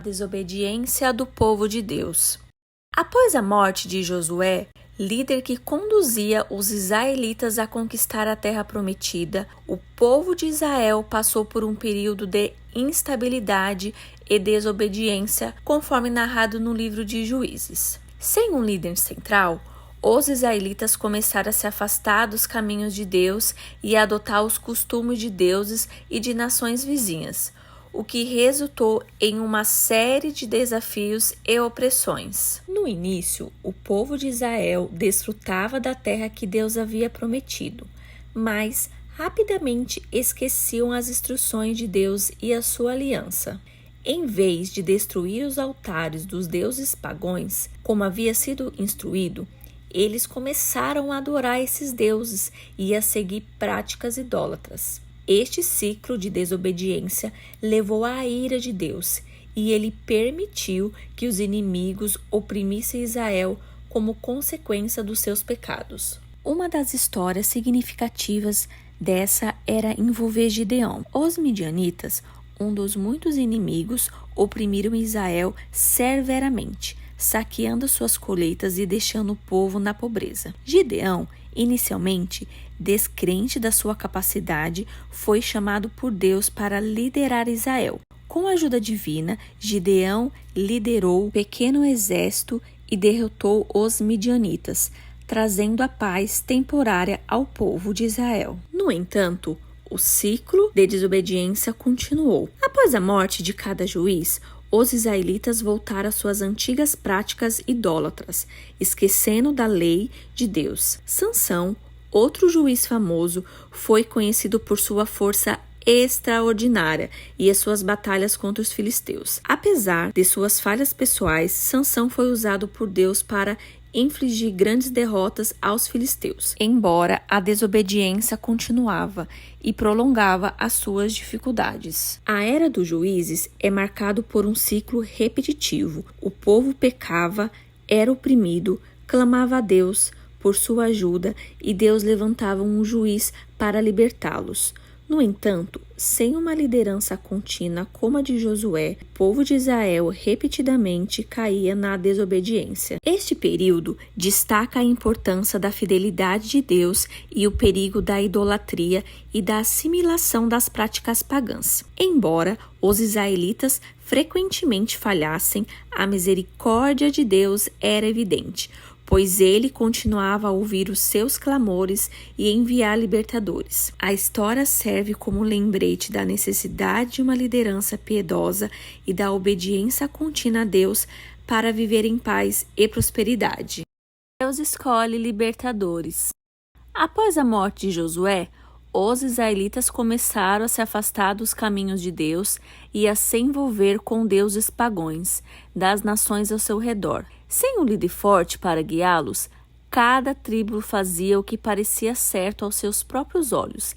Desobediência do povo de Deus. Após a morte de Josué, líder que conduzia os israelitas a conquistar a terra prometida, o povo de Israel passou por um período de instabilidade e desobediência, conforme narrado no livro de Juízes. Sem um líder central, os israelitas começaram a se afastar dos caminhos de Deus e a adotar os costumes de deuses e de nações vizinhas, o que resultou em uma série de desafios e opressões. No início, o povo de Israel desfrutava da terra que Deus havia prometido, mas rapidamente esqueciam as instruções de Deus e a sua aliança. Em vez de destruir os altares dos deuses pagãos, como havia sido instruído, eles começaram a adorar esses deuses e a seguir práticas idólatras. Este ciclo de desobediência levou à ira de Deus, e ele permitiu que os inimigos oprimissem Israel como consequência dos seus pecados. Uma das histórias significativas dessa era envolver Gideão. Os midianitas, um dos muitos inimigos, oprimiram Israel severamente, saqueando suas colheitas e deixando o povo na pobreza. Gideão, inicialmente descrente da sua capacidade, foi chamado por Deus para liderar Israel. Com a ajuda divina, Gideão liderou um pequeno exército e derrotou os midianitas, trazendo a paz temporária ao povo de Israel. No entanto, o ciclo de desobediência continuou. Após a morte de cada juiz, os israelitas voltaram às suas antigas práticas idólatras, esquecendo da lei de Deus. Sansão, outro juiz famoso, foi conhecido por sua força extraordinária e as suas batalhas contra os filisteus. Apesar de suas falhas pessoais, Sansão foi usado por Deus para infligir grandes derrotas aos filisteus, embora a desobediência continuava e prolongava as suas dificuldades. A era dos juízes é marcado por um ciclo repetitivo. O povo pecava, era oprimido, clamava a Deus por sua ajuda e Deus levantava um juiz para libertá-los. No entanto, sem uma liderança contínua como a de Josué, o povo de Israel repetidamente caía na desobediência. Este período destaca a importância da fidelidade de Deus e o perigo da idolatria e da assimilação das práticas pagãs. Embora os israelitas frequentemente falhassem, a misericórdia de Deus era evidente, pois ele continuava a ouvir os seus clamores e enviar libertadores. A história serve como lembrete da necessidade de uma liderança piedosa e da obediência contínua a Deus para viver em paz e prosperidade. Deus escolhe libertadores. Após a morte de Josué, os israelitas começaram a se afastar dos caminhos de Deus e a se envolver com deuses pagãos das nações ao seu redor. Sem um líder forte para guiá-los, cada tribo fazia o que parecia certo aos seus próprios olhos,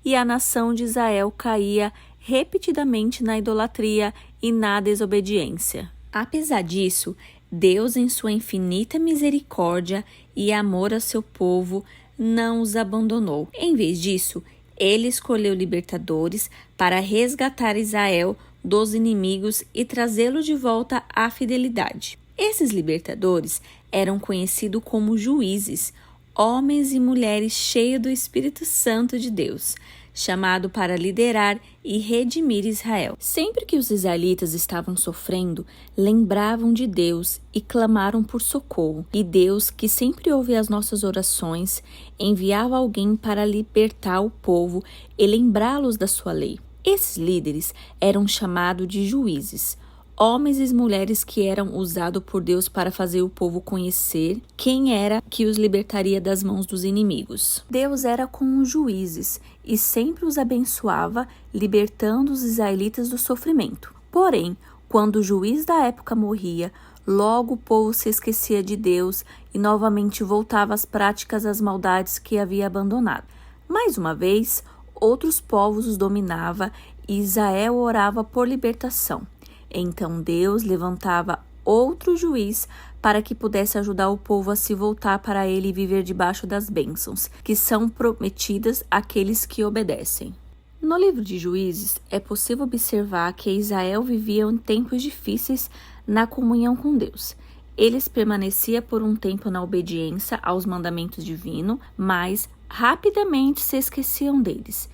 e a nação de Israel caía repetidamente na idolatria e na desobediência. Apesar disso, Deus, em sua infinita misericórdia e amor a seu povo, não os abandonou. Em vez disso, ele escolheu libertadores para resgatar Israel dos inimigos e trazê-lo de volta à fidelidade. Esses libertadores eram conhecidos como juízes, homens e mulheres cheios do Espírito Santo de Deus, chamado para liderar e redimir Israel. Sempre que os israelitas estavam sofrendo, lembravam de Deus e clamaram por socorro. E Deus, que sempre ouve as nossas orações, enviava alguém para libertar o povo e lembrá-los da sua lei. Esses líderes eram chamados de juízes, homens e mulheres que eram usados por Deus para fazer o povo conhecer quem era que os libertaria das mãos dos inimigos. Deus era com os juízes e sempre os abençoava, libertando os israelitas do sofrimento. Porém, quando o juiz da época morria, logo o povo se esquecia de Deus e novamente voltava às práticas das maldades que havia abandonado. Mais uma vez, outros povos os dominavam e Israel orava por libertação. Então Deus levantava outro juiz para que pudesse ajudar o povo a se voltar para ele e viver debaixo das bênçãos, que são prometidas àqueles que obedecem. No livro de Juízes, é possível observar que Israel vivia em tempos difíceis na comunhão com Deus. Eles permaneciam por um tempo na obediência aos mandamentos divinos, mas rapidamente se esqueciam deles.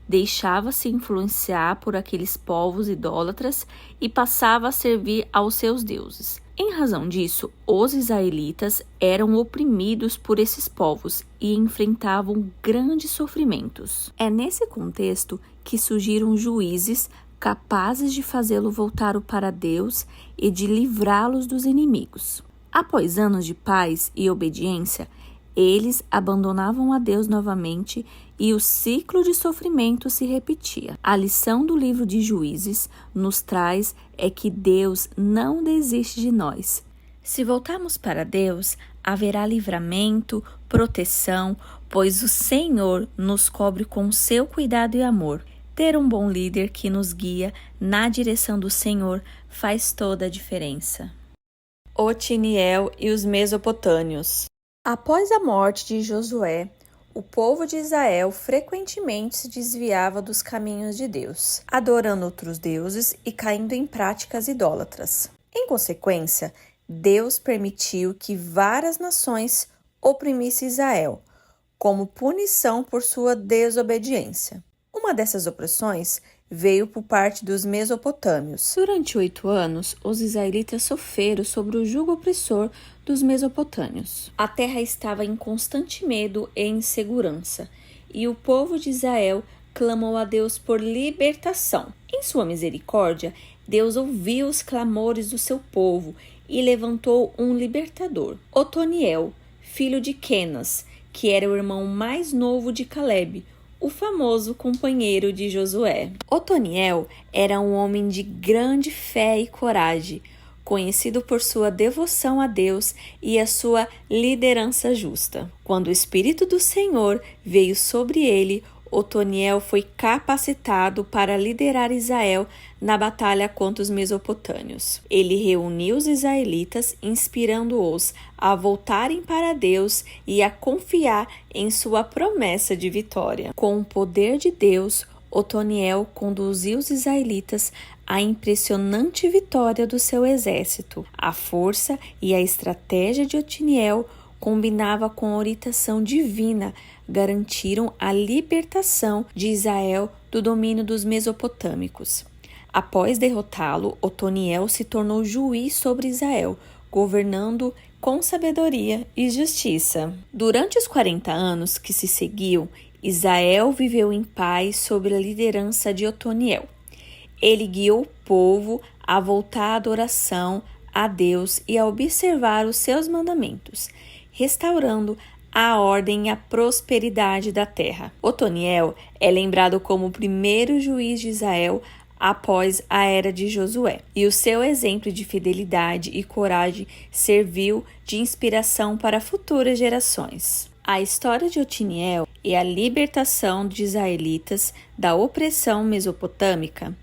Deixava-se influenciar por aqueles povos idólatras e passava a servir aos seus deuses. Em razão disso, os israelitas eram oprimidos por esses povos e enfrentavam grandes sofrimentos. É nesse contexto que surgiram juízes capazes de fazê-lo voltar para Deus e de livrá-los dos inimigos. Após anos de paz e obediência, eles abandonavam a Deus novamente e o ciclo de sofrimento se repetia. A lição do livro de Juízes nos traz é que Deus não desiste de nós. Se voltarmos para Deus, haverá livramento, proteção, pois o Senhor nos cobre com seu cuidado e amor. Ter um bom líder que nos guia na direção do Senhor faz toda a diferença. Otiniel e os Mesopotâmios. Após a morte de Josué, o povo de Israel frequentemente se desviava dos caminhos de Deus, adorando outros deuses e caindo em práticas idólatras. Em consequência, Deus permitiu que várias nações oprimissem Israel, como punição por sua desobediência. Uma dessas opressões veio por parte dos Mesopotâmios. Durante 8 anos, os israelitas sofreram sob o jugo opressor dos Mesopotâmios. A terra estava em constante medo e insegurança, e o povo de Israel clamou a Deus por libertação. Em sua misericórdia, Deus ouviu os clamores do seu povo e levantou um libertador, Otoniel, filho de Quenas, que era o irmão mais novo de Caleb, o famoso companheiro de Josué. Otoniel era um homem de grande fé e coragem, conhecido por sua devoção a Deus e a sua liderança justa. Quando o Espírito do Senhor veio sobre ele, Otoniel foi capacitado para liderar Israel na batalha contra os mesopotâmios. Ele reuniu os israelitas, inspirando-os a voltarem para Deus e a confiar em sua promessa de vitória. Com o poder de Deus, Otoniel conduziu os israelitas à impressionante vitória do seu exército. A força e a estratégia de Otoniel combinava com a orientação divina, garantiram a libertação de Israel do domínio dos mesopotâmicos. Após derrotá-lo, Otoniel se tornou juiz sobre Israel, governando com sabedoria e justiça. Durante os 40 anos que se seguiam, Israel viveu em paz sob a liderança de Otoniel. Ele guiou o povo a voltar à adoração a Deus e a observar os seus mandamentos, restaurando a ordem e a prosperidade da terra. Otoniel é lembrado como o primeiro juiz de Israel após a era de Josué, e o seu exemplo de fidelidade e coragem serviu de inspiração para futuras gerações. A história de Otiniel e a libertação dos israelitas da opressão mesopotâmica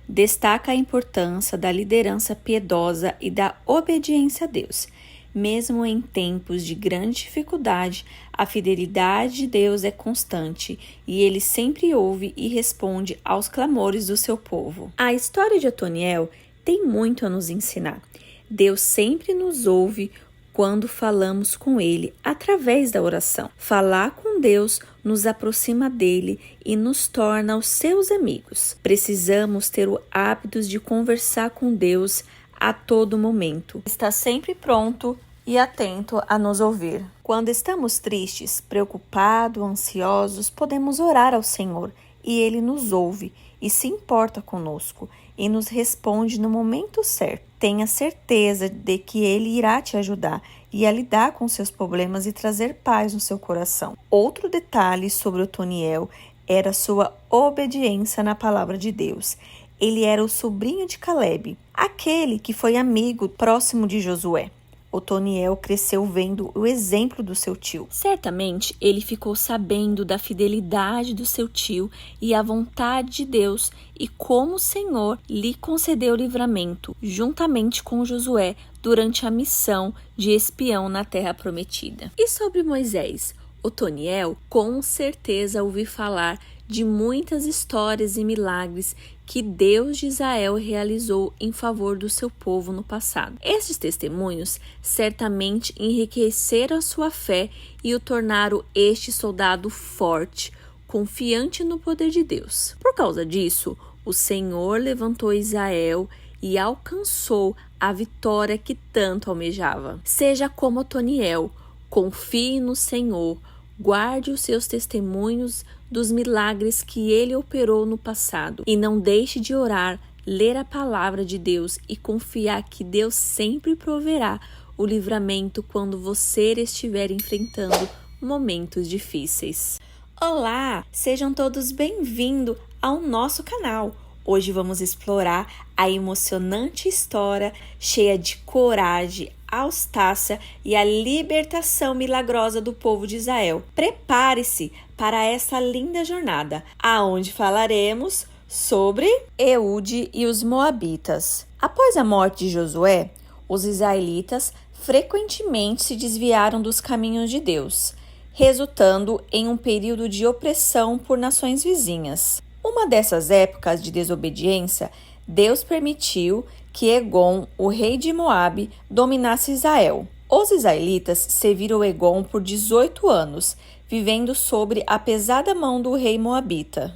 destaca a importância da liderança piedosa e da obediência a Deus. Mesmo em tempos de grande dificuldade, a fidelidade de Deus é constante e ele sempre ouve e responde aos clamores do seu povo. A história de Otoniel tem muito a nos ensinar. Deus sempre nos ouve quando falamos com ele através da oração. Falar com Deus nos aproxima dele e nos torna os seus amigos. Precisamos ter o hábito de conversar com Deus a todo momento. Está sempre pronto e atento a nos ouvir. Quando estamos tristes, preocupados, ansiosos, podemos orar ao Senhor e Ele nos ouve e se importa conosco e nos responde no momento certo. Tenha certeza de que Ele irá te ajudar e a lidar com seus problemas e trazer paz no seu coração. Outro detalhe sobre Otoniel era sua obediência na palavra de Deus. Ele era o sobrinho de Caleb, aquele que foi amigo próximo de Josué. Otoniel cresceu vendo o exemplo do seu tio. Certamente, ele ficou sabendo da fidelidade do seu tio e a vontade de Deus e como o Senhor lhe concedeu livramento, juntamente com Josué, durante a missão de espião na Terra Prometida. E sobre Moisés? Otoniel com certeza ouviu falar de muitas histórias e milagres que Deus de Israel realizou em favor do seu povo no passado. Estes testemunhos certamente enriqueceram a sua fé e o tornaram este soldado forte, confiante no poder de Deus. Por causa disso, o Senhor levantou Israel e alcançou a vitória que tanto almejava. Seja como Otoniel, confie no Senhor, guarde os seus testemunhos dos milagres que ele operou no passado e não deixe de orar, ler a palavra de Deus e confiar que Deus sempre proverá o livramento quando você estiver enfrentando momentos difíceis. Olá, sejam todos bem-vindos ao nosso canal. Hoje vamos explorar a emocionante história cheia de coragem, austácia e a libertação milagrosa do povo de Israel. Prepare-se para essa linda jornada, aonde falaremos sobre Eude e os Moabitas. Após a morte de Josué, os israelitas frequentemente se desviaram dos caminhos de Deus, resultando em um período de opressão por nações vizinhas. Uma dessas épocas de desobediência, Deus permitiu que Egon, o rei de Moabe, dominasse Israel. Os israelitas serviram Egon por 18 anos, vivendo sob a pesada mão do rei moabita.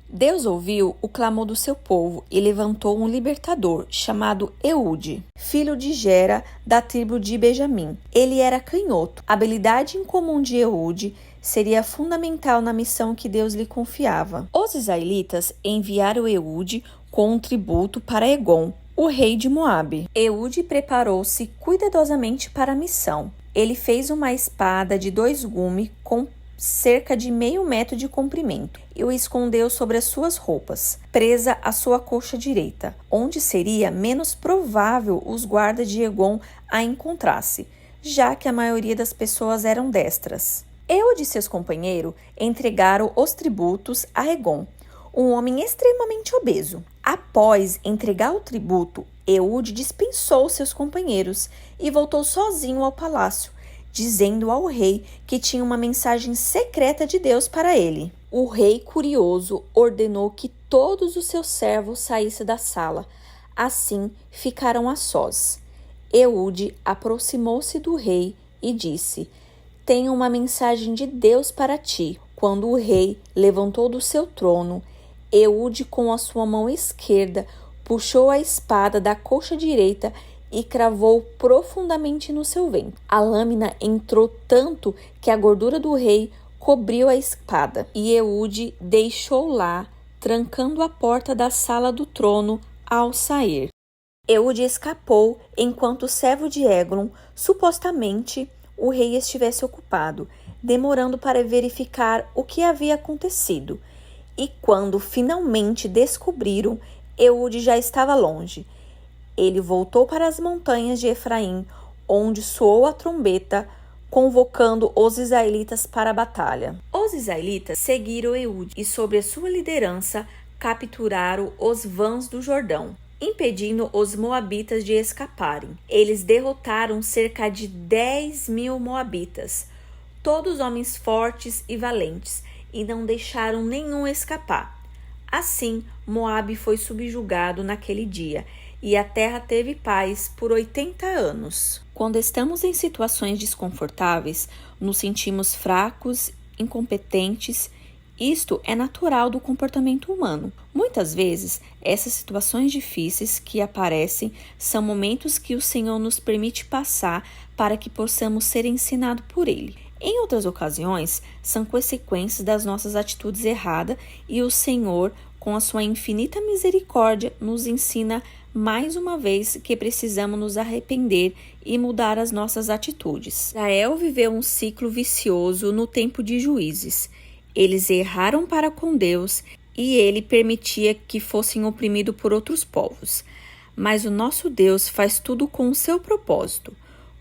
Deus ouviu o clamor do seu povo e levantou um libertador chamado Eude, filho de Gera, da tribo de Benjamim. Ele era canhoto. A habilidade incomum de Eude seria fundamental na missão que Deus lhe confiava. Os israelitas enviaram Eude com um tributo para Egon, o rei de Moabe. Eude preparou-se cuidadosamente para a missão. Ele fez uma espada de 2 gumes com cerca de meio metro de comprimento e o escondeu sobre as suas roupas, presa à sua coxa direita, onde seria menos provável os guardas de Egon a encontrasse, já que a maioria das pessoas eram destras. Eude e seus companheiros entregaram os tributos a Egon, um homem extremamente obeso. Após entregar o tributo, Eude dispensou seus companheiros e voltou sozinho ao palácio, dizendo ao rei que tinha uma mensagem secreta de Deus para ele. O rei, curioso, ordenou que todos os seus servos saíssem da sala. Assim, ficaram a sós. Eude aproximou-se do rei e disse: "Tenho uma mensagem de Deus para ti." Quando o rei levantou do seu trono, Eude, com a sua mão esquerda, puxou a espada da coxa direita e cravou profundamente no seu ventre. A lâmina entrou tanto que a gordura do rei cobriu a espada, e Eude deixou lá, trancando a porta da sala do trono ao sair. Eude escapou enquanto o servo de Egon, supostamente o rei, estivesse ocupado, demorando para verificar o que havia acontecido. E quando finalmente descobriram, Eude já estava longe. Ele voltou para as montanhas de Efraim, onde soou a trombeta, convocando os israelitas para a batalha. Os israelitas seguiram Eude e, sob a sua liderança, capturaram os vãs do Jordão, impedindo os moabitas de escaparem. Eles derrotaram cerca de 10.000 moabitas, todos homens fortes e valentes, e não deixaram nenhum escapar. Assim, Moabe foi subjugado naquele dia, e a terra teve paz por 80 anos. Quando estamos em situações desconfortáveis, nos sentimos fracos, incompetentes. Isto é natural do comportamento humano. Muitas vezes, essas situações difíceis que aparecem são momentos que o Senhor nos permite passar para que possamos ser ensinados por Ele. Em outras ocasiões, são consequências das nossas atitudes erradas e o Senhor, com a sua infinita misericórdia, nos ensina mais uma vez que precisamos nos arrepender e mudar as nossas atitudes. Israel viveu um ciclo vicioso no tempo de Juízes. Eles erraram para com Deus e Ele permitia que fossem oprimidos por outros povos. Mas o nosso Deus faz tudo com o seu propósito.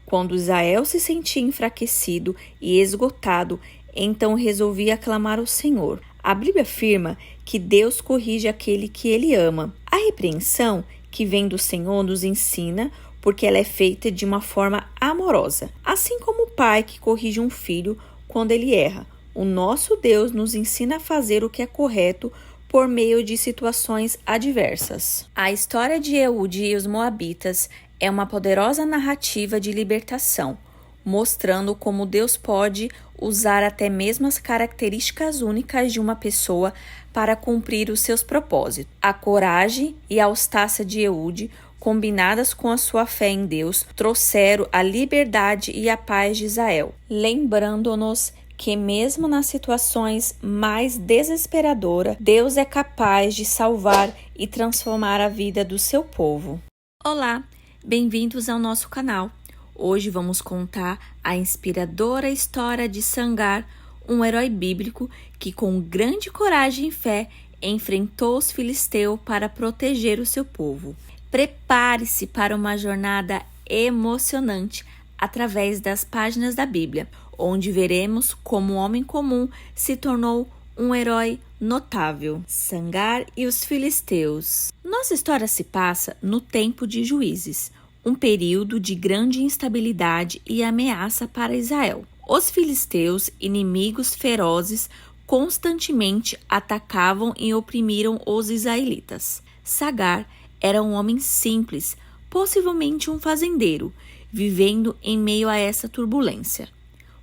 Quando Israel se sentia enfraquecido e esgotado, então resolvia clamar ao Senhor. A Bíblia afirma que Deus corrige aquele que Ele ama. A repreensão que vem do Senhor nos ensina, porque ela é feita de uma forma amorosa, assim como o pai que corrige um filho quando ele erra, O nosso Deus nos ensina a fazer o que é correto por meio de situações adversas. A história de Eude e os Moabitas é uma poderosa narrativa de libertação, mostrando como Deus pode usar até mesmo as características únicas de uma pessoa para cumprir os seus propósitos. A coragem e a astucia de Eude, combinadas com a sua fé em Deus, trouxeram a liberdade e a paz de Israel, lembrando-nos que mesmo nas situações mais desesperadoras, Deus é capaz de salvar e transformar a vida do seu povo. Olá, bem-vindos ao nosso canal. Hoje vamos contar a inspiradora história de Sangar, um herói bíblico que com grande coragem e fé enfrentou os filisteus para proteger o seu povo. Prepare-se para uma jornada emocionante através das páginas da Bíblia, onde veremos como um homem comum se tornou um herói notável. Sangar e os filisteus. Nossa história se passa no tempo de Juízes, um período de grande instabilidade e ameaça para Israel. Os filisteus, inimigos ferozes, constantemente atacavam e oprimiram os israelitas. Sangar era um homem simples, possivelmente um fazendeiro, vivendo em meio a essa turbulência.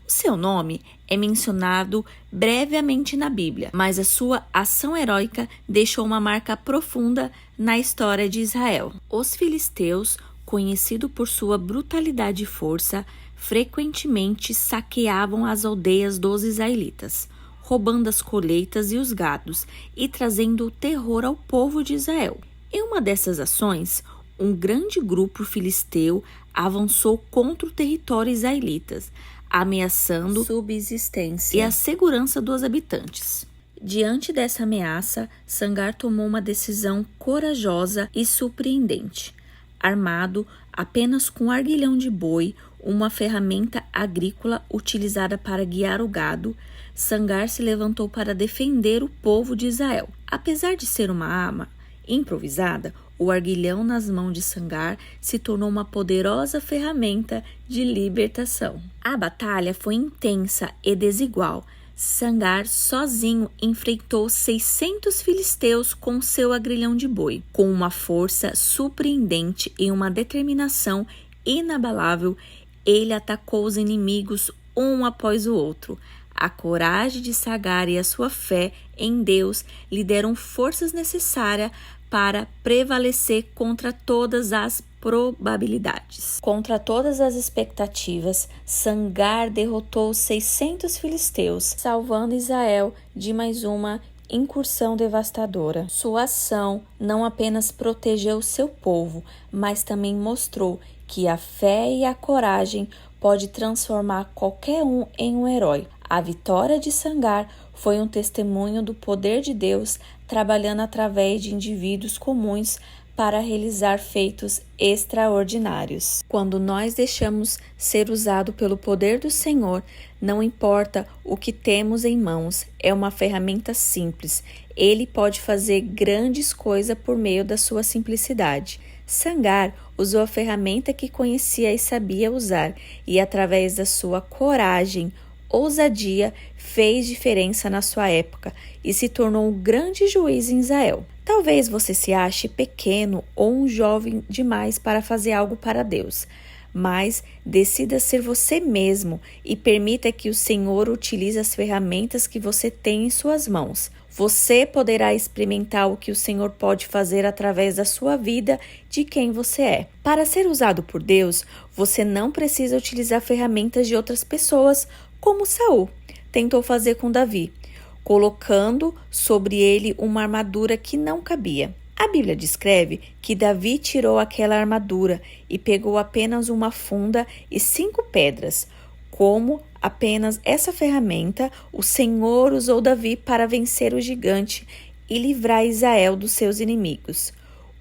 Seu nome é mencionado brevemente na Bíblia, mas a sua ação heróica deixou uma marca profunda na história de Israel. Os filisteus, conhecidos por sua brutalidade e força, frequentemente saqueavam as aldeias dos israelitas, roubando as colheitas e os gados e trazendo o terror ao povo de Israel. Em uma dessas ações, um grande grupo filisteu avançou contra o território israelitas, ameaçando subsistência e a segurança dos habitantes. Diante dessa ameaça, Sangar tomou uma decisão corajosa e surpreendente. Armado apenas com arguilhão de boi, uma ferramenta agrícola utilizada para guiar o gado, Sangar se levantou para defender o povo de Israel. Apesar de ser uma arma improvisada, o arguilhão nas mãos de Sangar se tornou uma poderosa ferramenta de libertação. A batalha foi intensa e desigual. Sangar sozinho enfrentou 600 filisteus com seu agrilhão de boi. Com uma força surpreendente e uma determinação inabalável, ele atacou os inimigos um após o outro. A coragem de Sangar e a sua fé em Deus lhe deram forças necessárias para prevalecer contra todas as probabilidades. Contra todas as expectativas, Sangar derrotou os 600 filisteus, salvando Israel de mais uma incursão devastadora. Sua ação não apenas protegeu seu povo, mas também mostrou que a fé e a coragem pode transformar qualquer um em um herói. A vitória de Sangar foi um testemunho do poder de Deus trabalhando através de indivíduos comuns para realizar feitos extraordinários. Quando nós deixamos ser usado pelo poder do Senhor, não importa o que temos em mãos, é uma ferramenta simples. Ele pode fazer grandes coisas por meio da sua simplicidade. Sangar usou a ferramenta que conhecia e sabia usar, e através da sua coragem, ousadia, fez diferença na sua época e se tornou um grande juiz em Israel. Talvez você se ache pequeno ou um jovem demais para fazer algo para Deus, mas decida ser você mesmo e permita que o Senhor utilize as ferramentas que você tem em suas mãos. Você poderá experimentar o que o Senhor pode fazer através da sua vida, de quem você é. Para ser usado por Deus, você não precisa utilizar ferramentas de outras pessoas, como Saul tentou fazer com Davi, colocando sobre ele uma armadura que não cabia. A Bíblia descreve que Davi tirou aquela armadura e pegou apenas uma funda e 5 pedras. Como apenas essa ferramenta, o Senhor usou Davi para vencer o gigante e livrar Israel dos seus inimigos.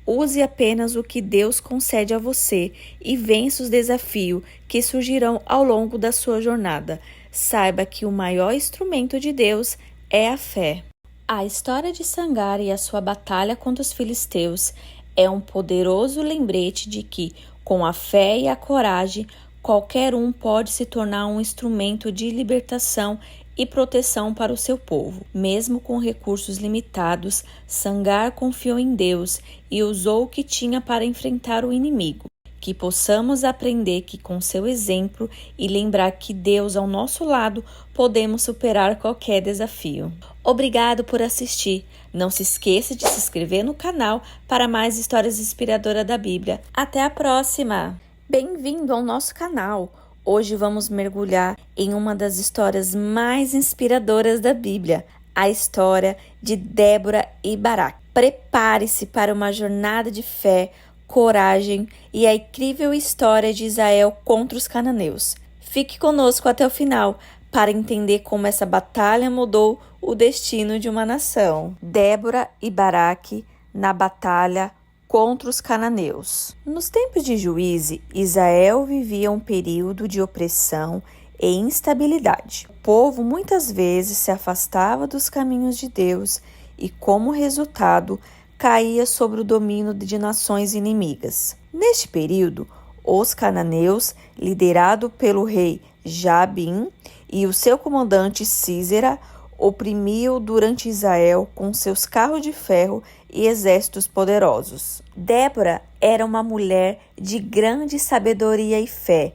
Use apenas o que Deus concede a você e vença os desafios que surgirão ao longo da sua jornada. Saiba que o maior instrumento de Deus é a fé. A história de Sangar e a sua batalha contra os filisteus é um poderoso lembrete de que, com a fé e a coragem, qualquer um pode se tornar um instrumento de libertação e proteção para o seu povo. Mesmo com recursos limitados, Sangar confiou em Deus e usou o que tinha para enfrentar o inimigo. Que possamos aprender que com seu exemplo e lembrar que Deus ao nosso lado podemos superar qualquer desafio. Obrigado por assistir. Não se esqueça de se inscrever no canal para mais histórias inspiradoras da Bíblia. Até a próxima! Bem-vindo ao nosso canal! Hoje vamos mergulhar em uma das histórias mais inspiradoras da Bíblia, a história de Débora e Baraque. Prepare-se para uma jornada de fé, coragem e a incrível história de Israel contra os cananeus. Fique conosco até o final para entender como essa batalha mudou o destino de uma nação. Débora e Baraque na batalha contra os cananeus. Nos tempos de Juízes, Israel vivia um período de opressão e instabilidade. O povo muitas vezes se afastava dos caminhos de Deus e, como resultado, caía sob o domínio de nações inimigas. Neste período, os cananeus, liderados pelo rei Jabim e o seu comandante Sísera, oprimiam durante Israel com seus carros de ferro e exércitos poderosos. Débora era uma mulher de grande sabedoria e fé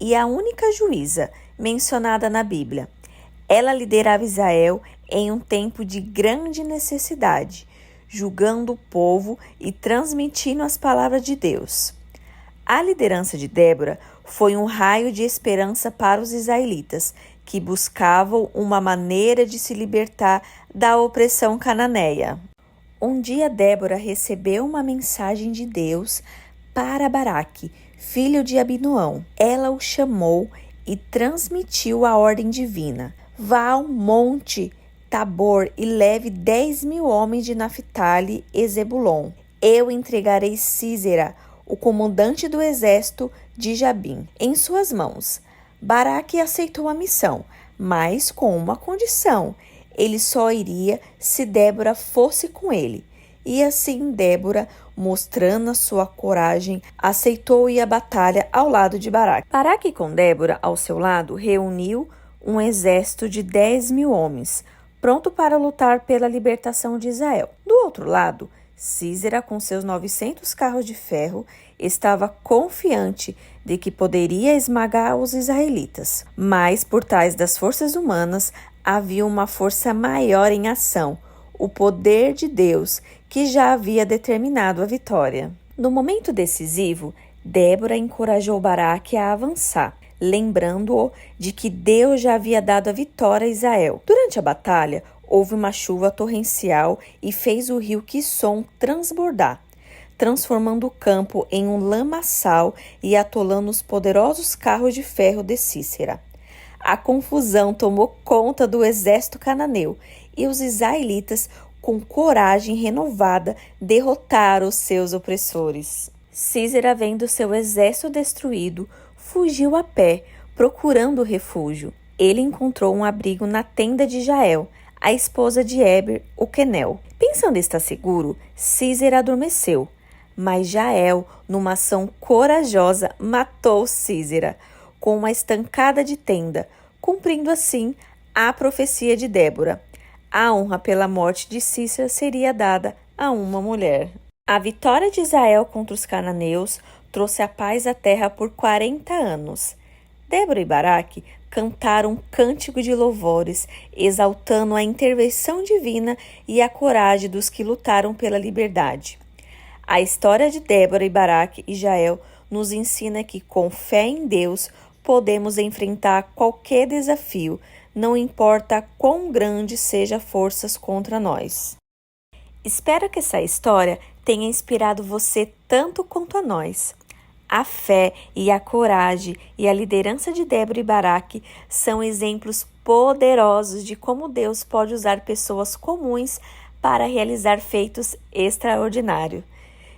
e a única juíza mencionada na Bíblia. Ela liderava Israel em um tempo de grande necessidade, julgando o povo e transmitindo as palavras de Deus. A liderança de Débora foi um raio de esperança para os israelitas, que buscavam uma maneira de se libertar da opressão cananeia. Um dia Débora recebeu uma mensagem de Deus para Baraque, filho de Abinoão. Ela o chamou e transmitiu a ordem divina: vá ao monte Tabor e leve 10.000 homens de Naphtali e Zebulon. Eu entregarei Sísera, o comandante do exército de Jabim, em suas mãos. Baraque aceitou a missão, mas com uma condição: ele só iria se Débora fosse com ele. E assim Débora, mostrando a sua coragem, aceitou ir à batalha ao lado de Baraque. Baraque, com Débora ao seu lado, reuniu um exército de 10.000 homens, pronto para lutar pela libertação de Israel. Do outro lado, Sísera, com seus 900 carros de ferro, estava confiante de que poderia esmagar os israelitas. Mas, por trás das forças humanas, havia uma força maior em ação, o poder de Deus, que já havia determinado a vitória. No momento decisivo, Débora encorajou Baraque a avançar, lembrando-o de que Deus já havia dado a vitória a Israel. Durante a batalha, houve uma chuva torrencial e fez o rio Quisson transbordar, transformando o campo em um lamaçal e atolando os poderosos carros de ferro de Sísera. A confusão tomou conta do exército cananeu e os israelitas, com coragem renovada, derrotaram os seus opressores. Sísera, vendo seu exército destruído, fugiu a pé, procurando refúgio. Ele encontrou um abrigo na tenda de Jael, a esposa de Heber, o queneu. Pensando estar seguro, Sísera adormeceu, mas Jael, numa ação corajosa, matou Sísera com uma estancada de tenda, cumprindo assim a profecia de Débora. A honra pela morte de Sísera seria dada a uma mulher. A vitória de Israel contra os cananeus trouxe a paz à terra por 40 anos. Débora e Baraque cantaram um cântico de louvores, exaltando a intervenção divina e a coragem dos que lutaram pela liberdade. A história de Débora e Baraque e Jael nos ensina que, com fé em Deus, podemos enfrentar qualquer desafio, não importa quão grande sejam as forças contra nós. Espero que essa história tenha inspirado você tanto quanto a nós. A fé e a coragem e a liderança de Débora e Baraque são exemplos poderosos de como Deus pode usar pessoas comuns para realizar feitos extraordinários.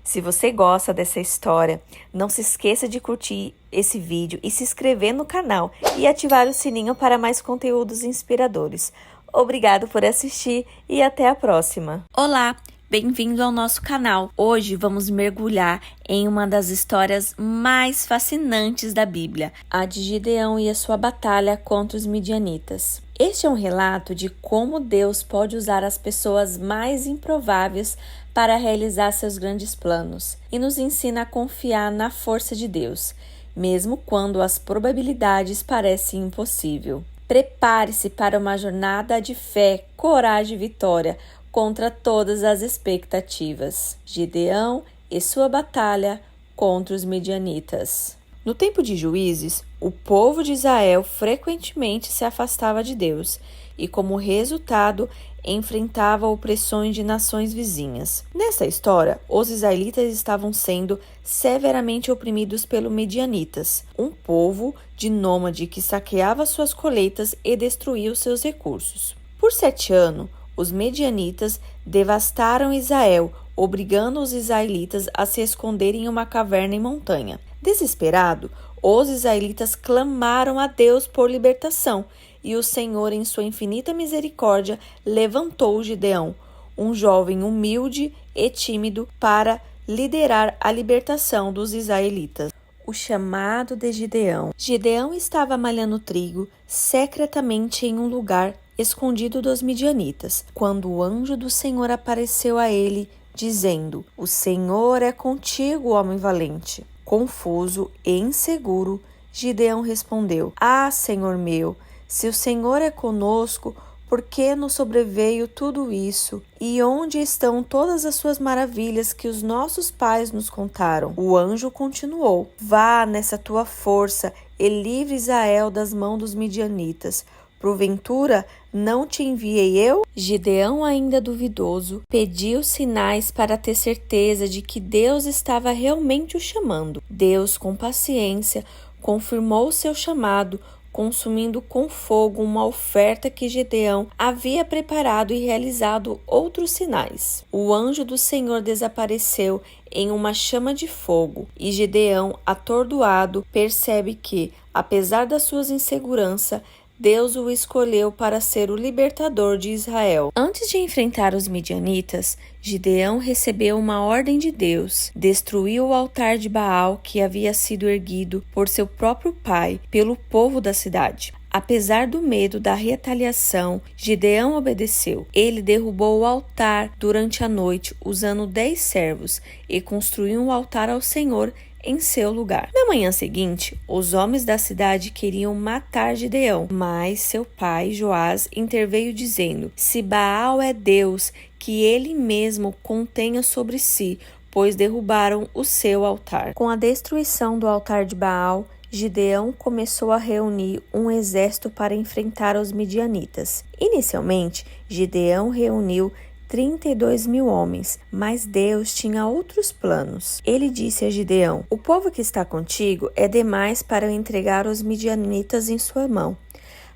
Se você gosta dessa história, não se esqueça de curtir esse vídeo e se inscrever no canal e ativar o sininho para mais conteúdos inspiradores. Obrigado por assistir e até a próxima. Olá! Bem-vindo ao nosso canal. Hoje vamos mergulhar em uma das histórias mais fascinantes da Bíblia, a de Gideão e a sua batalha contra os midianitas. Este é um relato de como Deus pode usar as pessoas mais improváveis para realizar seus grandes planos e nos ensina a confiar na força de Deus, mesmo quando as probabilidades parecem impossíveis. Prepare-se para uma jornada de fé, coragem e vitória contra todas as expectativas. Gideão e sua batalha contra os midianitas. No tempo de Juízes, o povo de Israel frequentemente se afastava de Deus e, como resultado, enfrentava opressões de nações vizinhas. Nessa história, os israelitas estavam sendo severamente oprimidos pelos midianitas, um povo de nômade que saqueava suas colheitas e destruía seus recursos. Por 7 anos, os midianitas devastaram Israel, obrigando os israelitas a se esconderem em uma caverna em montanha. Desesperado, os israelitas clamaram a Deus por libertação, e o Senhor, em sua infinita misericórdia, levantou Gideão, um jovem humilde e tímido, para liderar a libertação dos israelitas. O chamado de Gideão. Gideão estava malhando trigo secretamente em um lugar escondido dos midianitas, quando o anjo do Senhor apareceu a ele, dizendo: "O Senhor é contigo, homem valente." Confuso e inseguro, Gideão respondeu: "Ah, Senhor meu, se o Senhor é conosco, por que nos sobreveio tudo isso? E onde estão todas as suas maravilhas que os nossos pais nos contaram?" O anjo continuou: "Vá nessa tua força e livre Israel das mãos dos midianitas. Porventura, não te enviei eu?" Gideão, ainda duvidoso, pediu sinais para ter certeza de que Deus estava realmente o chamando. Deus, com paciência, confirmou seu chamado, consumindo com fogo uma oferta que Gideão havia preparado e realizado outros sinais. O anjo do Senhor desapareceu em uma chama de fogo, e Gideão, atordoado, percebe que, apesar das suas inseguranças, Deus o escolheu para ser o libertador de Israel. Antes de enfrentar os midianitas, Gideão recebeu uma ordem de Deus. Destruiu o altar de Baal que havia sido erguido por seu próprio pai, pelo povo da cidade. Apesar do medo da retaliação, Gideão obedeceu. Ele derrubou o altar durante a noite, usando 10 servos, e construiu um altar ao Senhor em seu lugar. Na manhã seguinte, os homens da cidade queriam matar Gideão, mas seu pai, Joás, interveio dizendo: "Se Baal é Deus, que ele mesmo contenha sobre si, pois derrubaram o seu altar." Com a destruição do altar de Baal, Gideão começou a reunir um exército para enfrentar os midianitas. Inicialmente, Gideão reuniu 32.000 homens, mas Deus tinha outros planos. Ele disse a Gideão: "O povo que está contigo é demais para eu entregar os midianitas em sua mão,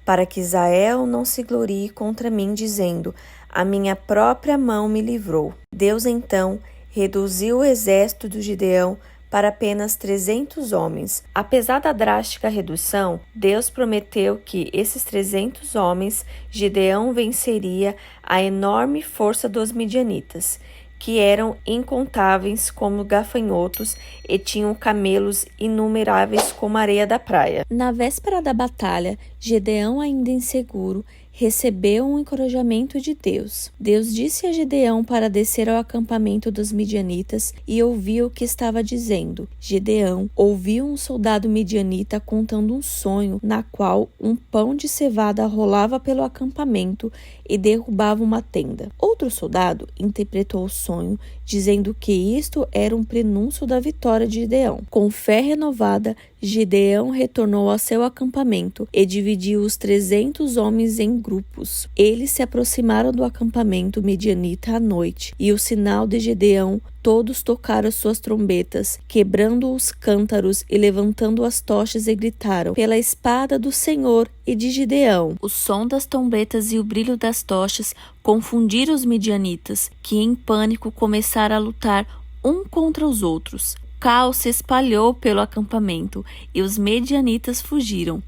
para que Israel não se glorie contra mim, dizendo: a minha própria mão me livrou." Deus então reduziu o exército de Gideão para apenas 300 homens. Apesar da drástica redução, Deus prometeu que esses 300 homens, Gideão venceria a enorme força dos midianitas, que eram incontáveis como gafanhotos e tinham camelos inumeráveis como a areia da praia. Na véspera da batalha, Gideão, ainda inseguro, recebeu um encorajamento de Deus. Deus disse a Gideão para descer ao acampamento dos midianitas e ouviu o que estava dizendo. Gideão ouviu um soldado midianita contando um sonho na qual um pão de cevada rolava pelo acampamento e derrubava uma tenda. Outro soldado interpretou o sonho, dizendo que isto era um prenúncio da vitória de Gideão. Com fé renovada, Gideão retornou ao seu acampamento e dividiu os 300 homens em grupos. Eles se aproximaram do acampamento midianita à noite, e o sinal de Gideão, todos tocaram suas trombetas, quebrando os cântaros e levantando as tochas, e gritaram: "Pela espada do Senhor e de Gideão." O som das trombetas e o brilho das tochas confundiram os midianitas, que em pânico começaram a lutar um contra os outros. Caos se espalhou pelo acampamento e os midianitas fugiram.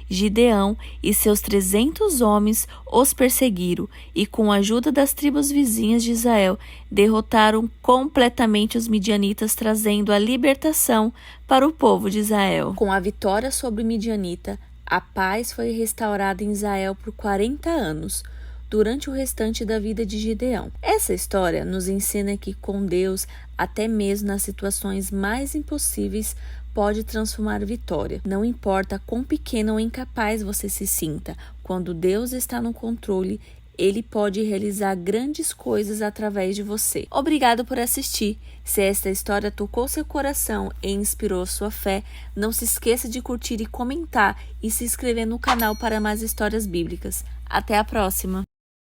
Gideão e seus 300 homens os perseguiram e, com a ajuda das tribos vizinhas de Israel, derrotaram completamente os midianitas, trazendo a libertação para o povo de Israel. Com a vitória sobre o midianita, A paz foi restaurada em Israel por 40 anos, durante o restante da vida de Gideão. Essa história nos ensina que com Deus, até mesmo nas situações mais impossíveis, pode transformar vitória. Não importa quão pequeno ou incapaz você se sinta, quando Deus está no controle, Ele pode realizar grandes coisas através de você. Obrigado por assistir. Se esta história tocou seu coração e inspirou sua fé, não se esqueça de curtir e comentar e se inscrever no canal para mais histórias bíblicas. Até a próxima!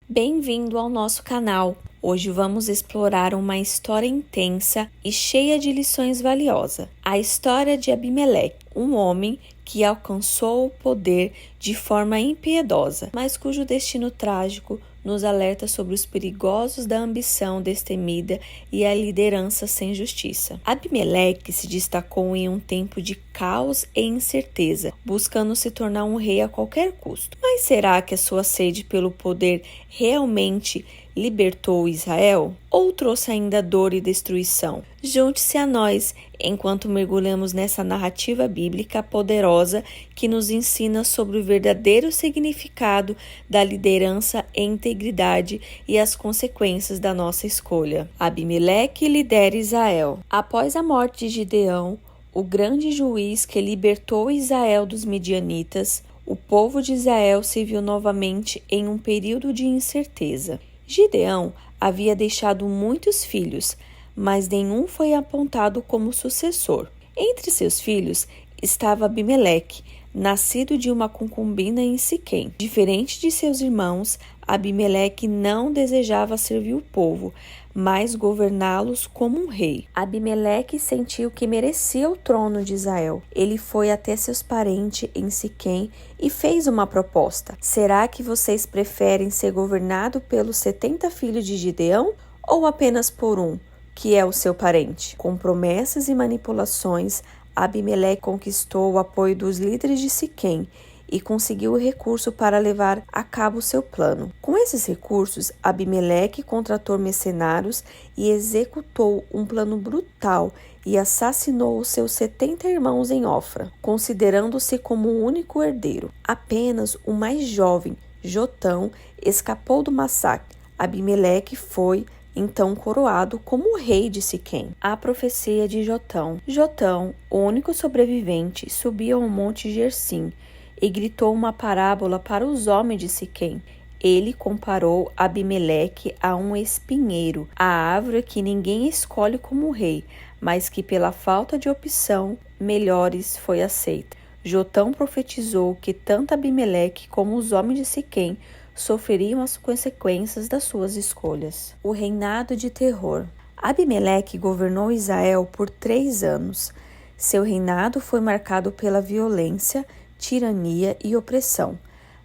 Bem-vindo ao nosso canal! Hoje vamos explorar uma história intensa e cheia de lições valiosas. A história de Abimeleque, um homem que alcançou o poder de forma impiedosa, mas cujo destino trágico nos alerta sobre os perigosos da ambição destemida e a liderança sem justiça. Abimeleque se destacou em um tempo de caos e incerteza, buscando se tornar um rei a qualquer custo. Mas será que a sua sede pelo poder realmente libertou Israel? Ou trouxe ainda dor e destruição? Junte-se a nós enquanto mergulhamos nessa narrativa bíblica poderosa que nos ensina sobre o verdadeiro significado da liderança e integridade e as consequências da nossa escolha. Abimeleque lidera Israel. Após a morte de Gideão, o grande juiz que libertou Israel dos midianitas, o povo de Israel se viu novamente em um período de incerteza. Gideão havia deixado muitos filhos, mas nenhum foi apontado como sucessor. Entre seus filhos estava Abimeleque, nascido de uma concubina em Siquém. Diferente de seus irmãos, Abimeleque não desejava servir o povo, mas governá-los como um rei. Abimeleque sentiu que merecia o trono de Israel. Ele foi até seus parentes em Siquém e fez uma proposta. Será que vocês preferem ser governado pelos 70 filhos de Gideão ou apenas por um, que é o seu parente? Com promessas e manipulações, Abimeleque conquistou o apoio dos líderes de Siquém e conseguiu o recurso para levar a cabo seu plano. Com esses recursos, Abimeleque contratou mercenários e executou um plano brutal e assassinou os seus 70 irmãos em Ofra, considerando-se como o único herdeiro. Apenas o mais jovem, Jotão, escapou do massacre. Abimeleque foi então coroado como rei de Siquém. A profecia de Jotão. Jotão, o único sobrevivente, subiu ao monte Gerizim e gritou uma parábola para os homens de Siquém. Ele comparou Abimeleque a um espinheiro, a árvore que ninguém escolhe como rei, mas que pela falta de opção melhores foi aceita. Jotão profetizou que tanto Abimeleque como os homens de Siquém sofreriam as consequências das suas escolhas. O reinado de terror. Abimeleque governou Israel por 3 anos. Seu reinado foi marcado pela violência, tirania e opressão.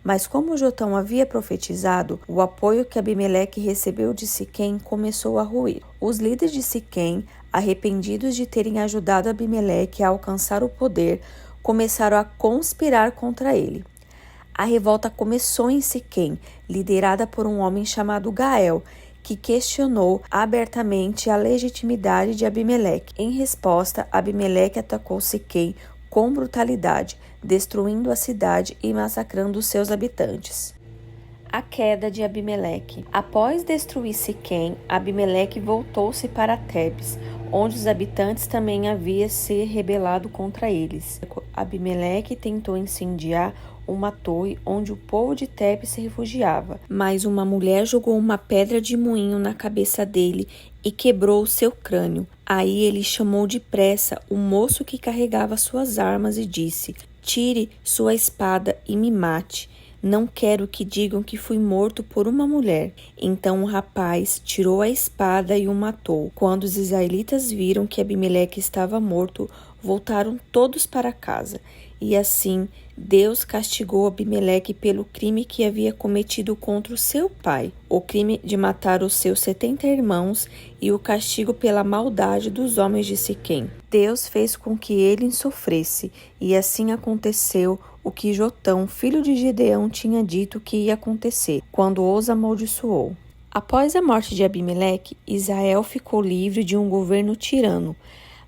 Mas como Jotão havia profetizado, o apoio que Abimeleque recebeu de Siquém começou a ruir. Os líderes de Siquém, arrependidos de terem ajudado Abimeleque a alcançar o poder, começaram a conspirar contra ele. A revolta começou em Siquém, liderada por um homem chamado Gael, que questionou abertamente a legitimidade de Abimeleque. Em resposta, Abimeleque atacou Siquém com brutalidade, destruindo a cidade e massacrando seus habitantes. A queda de Abimeleque. Após destruir Siquém, Abimeleque voltou-se para Tebes, onde os habitantes também haviam se rebelado contra eles. Abimeleque tentou incendiar uma torre onde o povo de Tebes se refugiava, mas uma mulher jogou uma pedra de moinho na cabeça dele e quebrou o seu crânio. Aí ele chamou depressa o moço que carregava suas armas e disse: "Tire sua espada e me mate. Não quero que digam que fui morto por uma mulher." Então o rapaz tirou a espada e o matou. Quando os israelitas viram que Abimeleque estava morto, voltaram todos para casa. E assim, Deus castigou Abimeleque pelo crime que havia cometido contra o seu pai, o crime de matar os seus 70 irmãos e o castigo pela maldade dos homens de Siquém. Deus fez com que ele sofresse, e assim aconteceu o que Jotão, filho de Gideão, tinha dito que ia acontecer, quando os amaldiçoou. Após a morte de Abimeleque, Israel ficou livre de um governo tirano,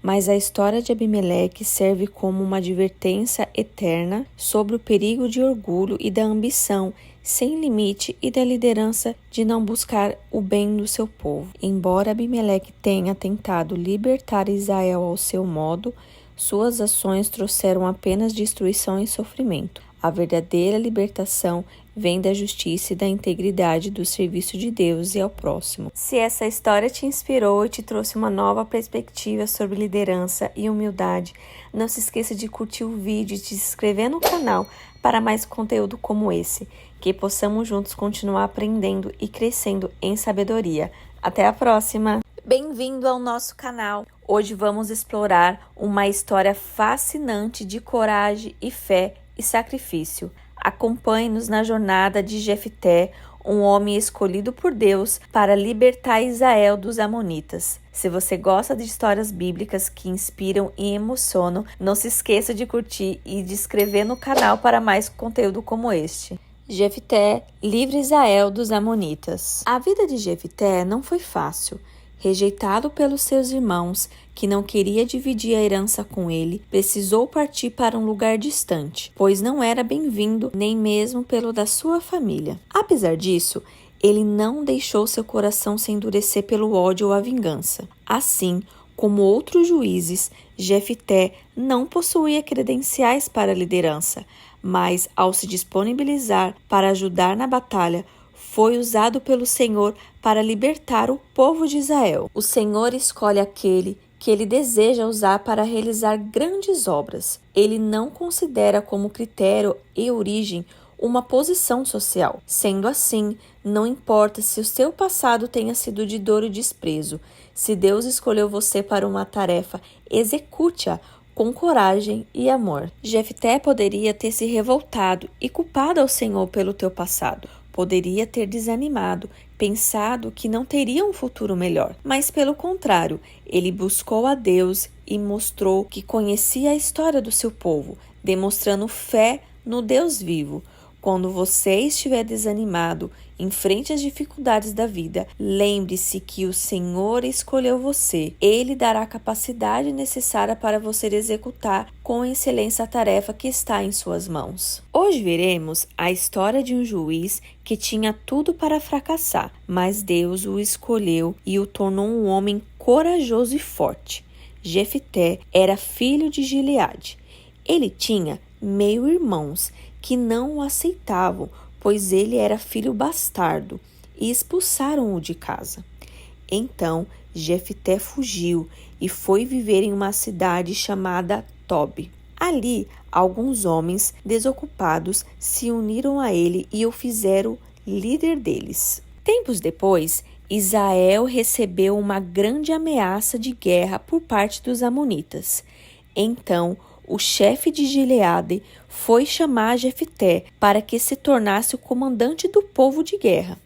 mas a história de Abimeleque serve como uma advertência eterna sobre o perigo de orgulho e da ambição sem limite e da liderança de não buscar o bem do seu povo. Embora Abimeleque tenha tentado libertar Israel ao seu modo, suas ações trouxeram apenas destruição e sofrimento. A verdadeira libertação vem da justiça e da integridade do serviço de Deus e ao próximo. Se essa história te inspirou e te trouxe uma nova perspectiva sobre liderança e humildade, não se esqueça de curtir o vídeo e de se inscrever no canal para mais conteúdo como esse, que possamos juntos continuar aprendendo e crescendo em sabedoria. Até a próxima! Bem-vindo ao nosso canal! Hoje vamos explorar uma história fascinante de coragem e fé e sacrifício. Acompanhe-nos na jornada de Jefté, um homem escolhido por Deus para libertar Israel dos amonitas. Se você gosta de histórias bíblicas que inspiram e emocionam, não se esqueça de curtir e de inscrever no canal para mais conteúdo como este. Jefté livra Israel dos amonitas. A vida de Jefté não foi fácil. Rejeitado pelos seus irmãos, que não queria dividir a herança com ele, precisou partir para um lugar distante, pois não era bem-vindo nem mesmo pelo da sua família. Apesar disso, ele não deixou seu coração se endurecer pelo ódio ou a vingança. Assim, como outros juízes, Jefté não possuía credenciais para a liderança, mas ao se disponibilizar para ajudar na batalha, foi usado pelo Senhor para libertar o povo de Israel. O Senhor escolhe aquele que ele deseja usar para realizar grandes obras. Ele não considera como critério e origem uma posição social. Sendo assim, não importa se o seu passado tenha sido de dor e desprezo. Se Deus escolheu você para uma tarefa, execute-a com coragem e amor. Jefté poderia ter se revoltado e culpado ao Senhor pelo teu passado. Poderia ter desanimado, pensado que não teria um futuro melhor. Mas, pelo contrário, ele buscou a Deus e mostrou que conhecia a história do seu povo, demonstrando fé no Deus vivo. Quando você estiver desanimado, em frente às dificuldades da vida, lembre-se que o Senhor escolheu você. Ele dará a capacidade necessária para você executar com excelência a tarefa que está em suas mãos. Hoje veremos a história de um juiz que tinha tudo para fracassar, mas Deus o escolheu e o tornou um homem corajoso e forte. Jefté era filho de Gileade. Ele tinha meio-irmãos que não o aceitavam, pois ele era filho bastardo, e expulsaram-o de casa. Então Jefté fugiu e foi viver em uma cidade chamada Tobi. Ali, alguns homens desocupados se uniram a ele e o fizeram líder deles. Tempos depois, Israel recebeu uma grande ameaça de guerra por parte dos amonitas. Então, o chefe de Gileade foi chamar Jefté para que se tornasse o comandante do povo de guerra.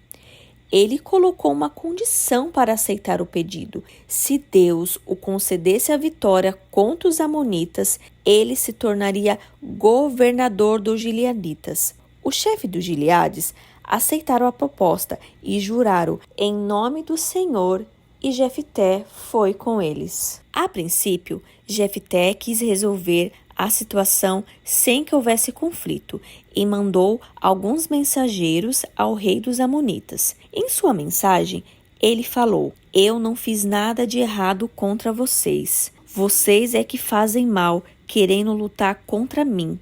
Ele colocou uma condição para aceitar o pedido. Se Deus o concedesse a vitória contra os amonitas, ele se tornaria governador dos gileaditas. O chefe dos Gileades aceitaram a proposta e juraram em nome do Senhor, e Jefté foi com eles. A princípio, Jefté quis resolver a situação sem que houvesse conflito e mandou alguns mensageiros ao rei dos amonitas. Em sua mensagem, ele falou: "Eu não fiz nada de errado contra vocês. Vocês é que fazem mal, querendo lutar contra mim.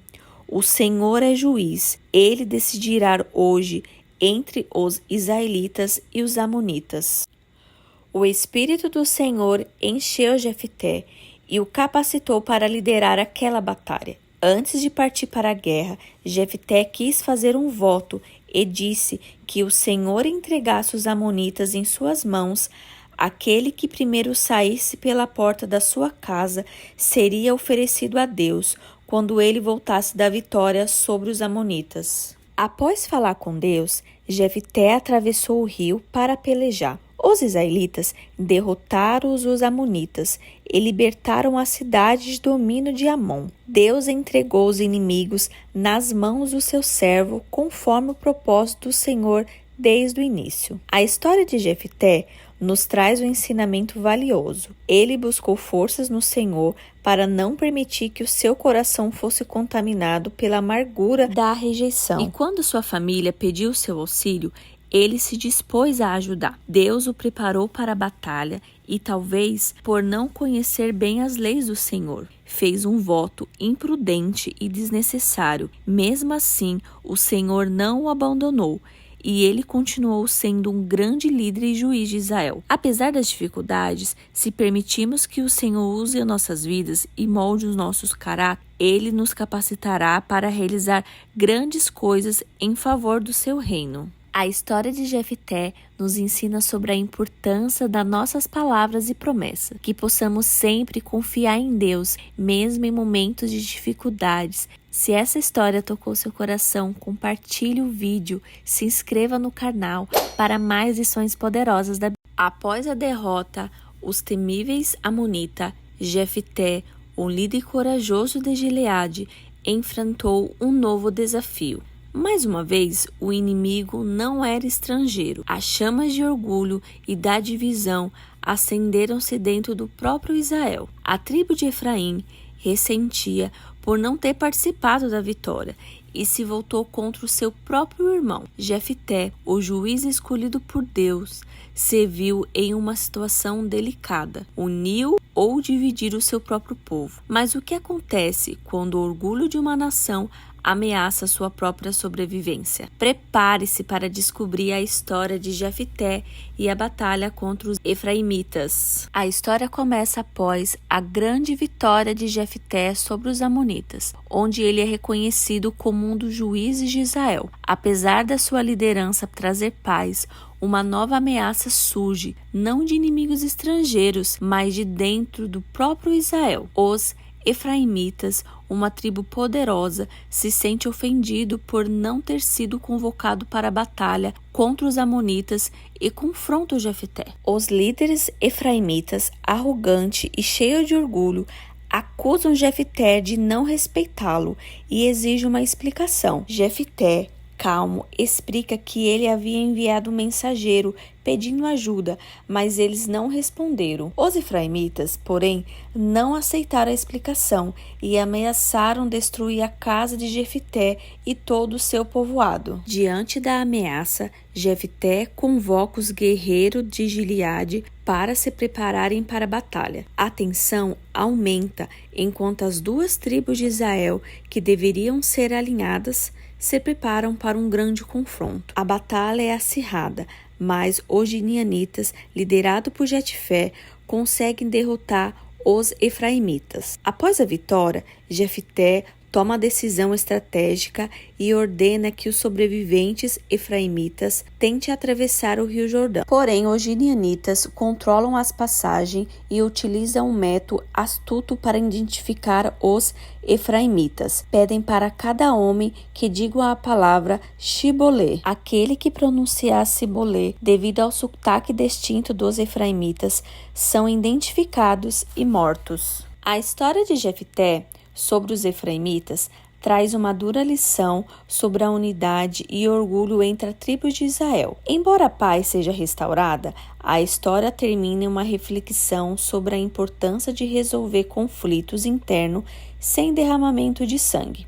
O Senhor é juiz. Ele decidirá hoje entre os israelitas e os amonitas." O Espírito do Senhor encheu Jefté e o capacitou para liderar aquela batalha. Antes de partir para a guerra, Jefté quis fazer um voto e disse que o Senhor entregasse os amonitas em suas mãos. Aquele que primeiro saísse pela porta da sua casa seria oferecido a Deus quando ele voltasse da vitória sobre os amonitas. Após falar com Deus, Jefté atravessou o rio para pelejar. Os israelitas derrotaram os amonitas e libertaram a cidade de domínio de Amon. Deus entregou os inimigos nas mãos do seu servo, conforme o propósito do Senhor desde o início. A história de Jefté nos traz um ensinamento valioso. Ele buscou forças no Senhor para não permitir que o seu coração fosse contaminado pela amargura da rejeição. E quando sua família pediu seu auxílio, ele se dispôs a ajudar. Deus o preparou para a batalha e, talvez por não conhecer bem as leis do Senhor, fez um voto imprudente e desnecessário. Mesmo assim, o Senhor não o abandonou e ele continuou sendo um grande líder e juiz de Israel. Apesar das dificuldades, se permitirmos que o Senhor use as nossas vidas e molde os nossos caráteres, ele nos capacitará para realizar grandes coisas em favor do seu reino. A história de Jefté nos ensina sobre a importância das nossas palavras e promessas, que possamos sempre confiar em Deus, mesmo em momentos de dificuldades. Se essa história tocou seu coração, compartilhe o vídeo, se inscreva no canal para mais lições poderosas da Bíblia. Após a derrota, os temíveis amonitas, Jefté, um líder corajoso de Gileade, enfrentou um novo desafio. Mais uma vez, o inimigo não era estrangeiro. As chamas de orgulho e da divisão acenderam-se dentro do próprio Israel. A tribo de Efraim ressentia por não ter participado da vitória e se voltou contra o seu próprio irmão. Jefté, o juiz escolhido por Deus, se viu em uma situação delicada: unir ou dividir o seu próprio povo. Mas o que acontece quando o orgulho de uma nação ameaça sua própria sobrevivência? Prepare-se para descobrir a história de Jefté e a batalha contra os efraimitas. A história começa após a grande vitória de Jefté sobre os amonitas, onde ele é reconhecido como um dos juízes de Israel. Apesar da sua liderança trazer paz, uma nova ameaça surge, não de inimigos estrangeiros, mas de dentro do próprio Israel. Os efraimitas, uma tribo poderosa, se sente ofendido por não ter sido convocado para a batalha contra os amonitas e confronta Jefté. Os líderes efraimitas, arrogantes e cheios de orgulho, acusam Jefté de não respeitá-lo e exigem uma explicação. Jefté, calmo, explica que ele havia enviado um mensageiro pedindo ajuda, mas eles não responderam. Os efraimitas, porém, não aceitaram a explicação e ameaçaram destruir a casa de Jefté e todo o seu povoado. Diante da ameaça, Jefté convoca os guerreiros de Gileade para se prepararem para a batalha. A tensão aumenta enquanto as duas tribos de Israel, que deveriam ser alinhadas, se preparam para um grande confronto. A batalha é acirrada, mas os gileaditas, liderados por Jefté, conseguem derrotar os efraimitas. Após a vitória, Jefté toma a decisão estratégica e ordena que os sobreviventes efraimitas tentem atravessar o Rio Jordão. Porém, os gileaditas controlam as passagens e utilizam um método astuto para identificar os efraimitas. Pedem para cada homem que diga a palavra Shibolé. Aquele que pronunciar Shibolé, devido ao sotaque distinto dos efraimitas, são identificados e mortos. A história de Jefté sobre os efraimitas traz uma dura lição sobre a unidade e orgulho entre a tribo de Israel. Embora a paz seja restaurada, a história termina em uma reflexão sobre a importância de resolver conflitos internos sem derramamento de sangue.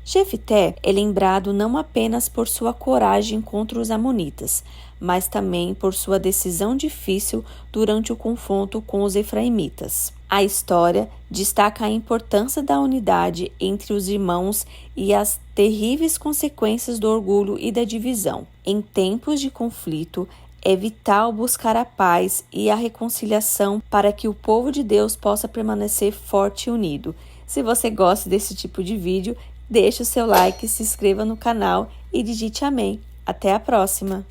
Jefté é lembrado não apenas por sua coragem contra os amonitas, mas também por sua decisão difícil durante o confronto com os efraimitas. A história destaca a importância da unidade entre os irmãos e as terríveis consequências do orgulho e da divisão. Em tempos de conflito, é vital buscar a paz e a reconciliação para que o povo de Deus possa permanecer forte e unido. Se você gosta desse tipo de vídeo, deixe o seu like, se inscreva no canal e digite amém. Até a próxima!